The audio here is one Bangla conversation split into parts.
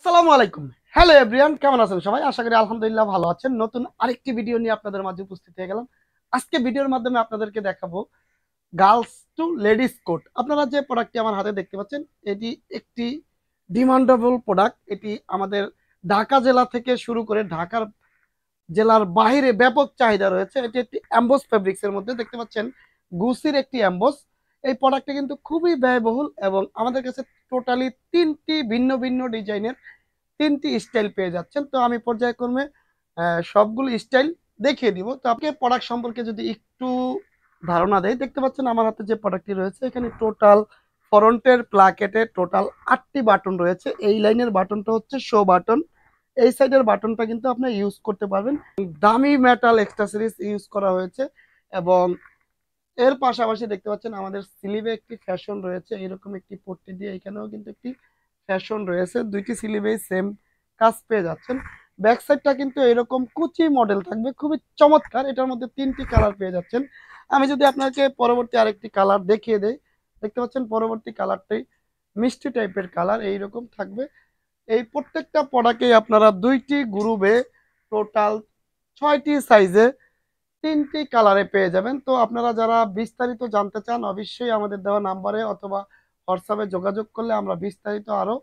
আসসালামু আলাইকুম। হ্যালো এভরিওয়ান, কেমন আছেন সবাই? আশা করি আলহামদুলিল্লাহ ভালো আছেন। নতুন আরেকটি ভিডিও নিয়ে আপনাদের মাঝে উপস্থিত হয়ে গেলাম। আজকে ভিডিওর মাধ্যমে আপনাদেরকে দেখাবো গার্লস টু লেডিস কোট। আপনারা যে প্রোডাক্টটি আমার হাতে দেখতে পাচ্ছেন, এটি একটি ডিমান্ডেবল প্রোডাক্ট। এটি আমাদের ঢাকা জেলা থেকে শুরু করে ঢাকার জেলার বাহিরে ব্যাপক চাহিদা রয়েছে। এটি একটি এমবোস ফেব্রিক্স এর মধ্যে দেখতে পাচ্ছেন, গুসির একটি এমবোস। এই প্রোডাক্টটি কিন্তু খুবই ব্যয়বহুল এবং আমাদের কাছে টোটালি তিনটি ভিন্ন ভিন্ন ডিজাইনের তিনটি স্টাইল পেয়ে যাচ্ছেন। তো আমি পর্যায়ক্রমে সবগুলো স্টাইল দেখিয়ে দিব। তো আপনাকে প্রোডাক্ট সম্পর্কে যদি একটু ধারণা দেয়, দেখতে পাচ্ছেন আমার হাতে যে প্রোডাক্টটি রয়েছে, এখানে টোটাল ফ্রন্টের প্লাকেটে টোটাল 8টি বাটন রয়েছে। এই লাইনের বাটনটা হচ্ছে শো বাটন, এই সাইডের বাটনটা কিন্তু আপনি ইউজ করতে পারবেন। দামি মেটাল এক্সেসরিজ ইউজ করা হয়েছে এবং এর পাশাপাশি দেখতে পাচ্ছেন আমাদের স্লিভে একটি ফ্যাশন রয়েছে, এরকম একটি পট্টি দিয়ে এখানেও কিন্তু একটি ফ্যাশন রয়েছে। দুইটি স্লিভেই সেম কাজ পেয়ে যাচ্ছেন। ব্যাক সাইডটা কিন্তু এরকম কুচি মডেল থাকবে, খুবই চমৎকার। এটার মধ্যে তিনটি কালার পেয়ে যাচ্ছেন। আমি যদি আপনাকে পরবর্তী আরেকটি কালার দেখিয়ে দেই, দেখতে পাচ্ছেন পরবর্তী কালারটি মিষ্টি টাইপের কালার এইরকম থাকবে। এই প্রত্যেকটা প্রোডাক্টেই আপনারা দুইটি গ্রুপে টোটাল 6টি সাইজে তিনটি কালারে পেয়ে যাবেন। তো আপনারা যারা বিস্তারিত জানতে চান, অবশ্যই আমাদের দেওয়া নাম্বারে অথবা হোয়াটসঅ্যাপে যোগাযোগ করলে আমরা বিস্তারিত আরো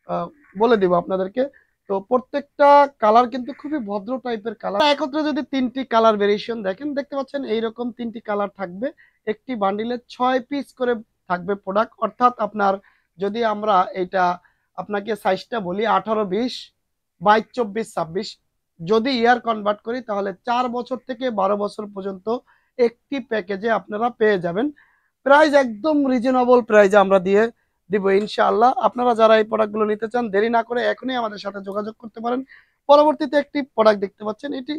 আহ, বলে দিব আপনাদেরকে। তো প্রত্যেকটা কালার কিন্তু খুবই ভদ্র টাইপের কালার। একত্রে যদি তিনটি কালার ভেরিয়েশন দেখেন, দেখতে পাচ্ছেন এইরকম তিনটি কালার থাকবে। একটি বান্ডিলে 6 পিস করে থাকবে প্রোডাক্ট। অর্থাৎ আপনার যদি আমরা এটা আপনাকে সাইজটা বলি 18, 20, 22, 24, 26, যদি ইয়ার কনভার্ট করি তাহলে 4 বছর থেকে 12 বছর পর্যন্ত একটি প্যাকেজে আপনারা পেয়ে যাবেন। প্রাইস একদম রিজনেবল প্রাইসে আমরা দিয়ে দিব ইনশাআল্লাহ। আপনারা যারা এই প্রোডাক্টগুলো নিতে চান, দেরি না করে এখনই আমাদের সাথে যোগাযোগ করতে পারেন। পরবর্তীতে একটি প্রোডাক্ট দেখতে পাচ্ছেন, এটি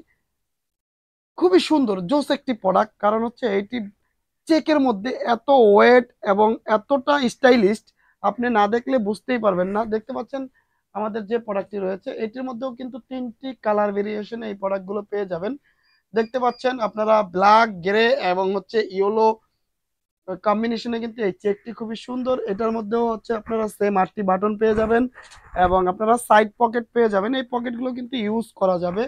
খুবই সুন্দর জোস একটি প্রোডাক্ট। কারণ হচ্ছে এটি চেকের মধ্যে এত ওয়েট এবং এতটা স্টাইলিশ, আপনি না দেখলে বুঝতেই পারবেন না। দেখতে পাচ্ছেন আমাদের যে প্রোডাক্টটি রয়েছে, এটির মধ্যেও কিন্তু তিনটি কালার ভেরিয়েশনে এই প্রোডাক্টগুলো পেয়ে যাবেন। দেখতে পাচ্ছেন আপনারা ব্ল্যাক, গ্রে এবং হচ্ছে ইয়েলো কম্বিনেশনে কিন্তু এই চেকটি খুবই সুন্দর। এটার মধ্যেও হচ্ছে আপনারা সেম 8টি বাটন পেয়ে যাবেন এবং আপনারা সাইড পকেট পেয়ে যাবেন। এই পকেটগুলো কিন্তু ইউজ করা যাবে,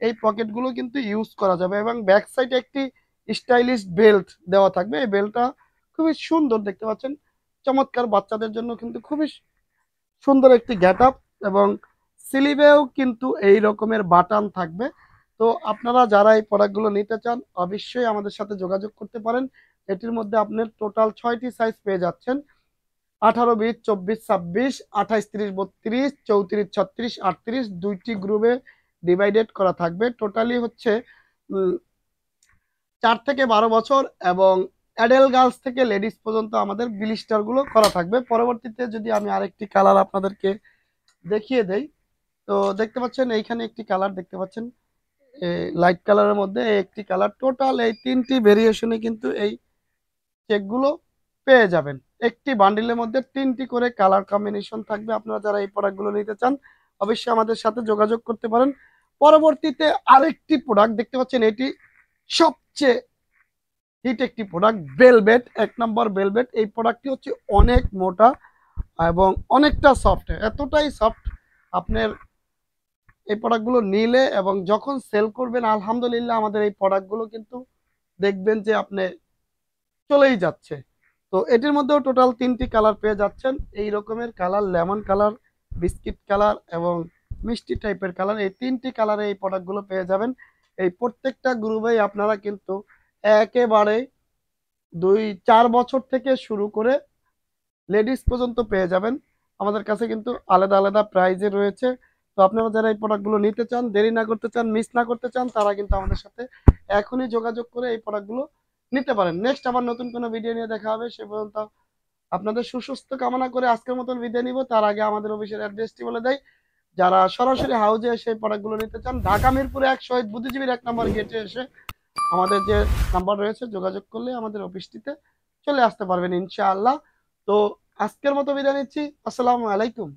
এই পকেটগুলো কিন্তু ইউজ করা যাবে এবং ব্যাক সাইডে একটি স্টাইলিশ বেল্ট দেওয়া থাকবে। এই বেল্টটা খুবই সুন্দর, দেখতে পাচ্ছেন চমৎকার। বাচ্চাদের জন্য কিন্তু খুবই সুন্দর একটি গেট আপ এবং স্লিভেও কিন্তু এই রকমের বাটন থাকবে। তো আপনারা যারা এই প্রোডাক্টগুলো নিতে চান, অবশ্যই আমাদের সাথে যোগাযোগ করতে পারেন। এটির মধ্যে আপনার টোটাল 6টি সাইজ পেয়ে যাচ্ছেন: 18, 20, 24, 26, 28, 30, 32, 34, 36, 38। দুইটি গ্রুপে ডিভাইডেড করা থাকবে। টোটালি হচ্ছে 4 থেকে 12 বছর এবং অ্যাডাল্ট গার্লস থেকে লেডিস পর্যন্ত আমাদের ব্লিস্টার গুলো করা থাকবে। পরবর্তীতে যদি আমি আরেকটি কালার আপনাদেরকে দেখিয়ে দেই, তো দেখতে পাচ্ছেন এইখানে একটি কালার দেখতে পাচ্ছেন, লাইট কালারের মধ্যে এই একটি কালার। টোটাল এই তিনটি ভেরিয়েশনে কিন্তু এই চেকগুলো পেয়ে যাবেন। একটি বান্ডিলের মধ্যে তিনটি করে কালার কম্বিনেশন থাকবে। আপনারা যারা এই প্রোডাক্টগুলো নিতে চান, অবশ্যই আমাদের সাথে যোগাযোগ করতে পারেন। পরবর্তীতে আরেকটি প্রোডাক্ট দেখতে পাচ্ছেন, এটি সবচেয়ে হিট একটি প্রোডাক্ট, ভেলভেট, 1 নম্বর ভেলভেট। এই প্রোডাক্টটি হচ্ছে অনেক মোটা এবং অনেকটা সফট, এতটাই সফট আপনার এই প্রোডাক্টগুলো নিলে এবং যখন সেল করবেন, আলহামদুলিল্লাহ আমাদের এই প্রোডাক্টগুলো কিন্তু দেখবেন যে আপনি চলেই যাচ্ছে। তো এটির মধ্যেও টোটাল তিনটি কালার পেয়ে যাচ্ছেন। এই রকমের colour, lemon colour, biscuit colour এবং মিষ্টি টাইপের কালার, এই তিনটি কালারে এই প্রোডাক্টগুলো পেয়ে যাবেন। এই প্রত্যেকটা গ্রুপেই আপনারা কিন্তু একেবারে 2-4 বছর থেকে শুরু করে লেডিস পর্যন্ত পেয়ে যাবেন। আমাদের কাছে কিন্তু আলাদা আলাদা প্রাইজে রয়েছে। তো আপনারা যারা এই প্রোডাক্টগুলো নিতে চান, দেরি না করতে চান, মিস না করতে চান, তারা কিন্তু আমাদের সাথে এখনই যোগাযোগ করে এই প্রোডাক্টগুলো নিতে পারেন। নেক্সট আবার নতুন কোনো ভিডিও নিয়ে দেখা হবে। সে পর্যন্ত আপনাদের সুস্বাস্থ্য কামনা করে আজকের মতন বিদায় নিব। তার আগে আমাদের অফিসের অ্যাড্রেসটি বলে দেয়। যারা সরাসরি হাউজে এসে এই প্রোডাক্টগুলো নিতে চান, ঢাকা মিরপুরে 1 শহীদ বুদ্ধিজীবীর 1 নম্বর গেটে এসে আমাদের যে নাম্বার রয়েছে যোগাযোগ করলে আমাদের অফিসটিতে চলে আসতে পারবেন ইনশাআল্লাহ। তো আজকের মতো বিদায় নিচ্ছি। আসসালামু আলাইকুম।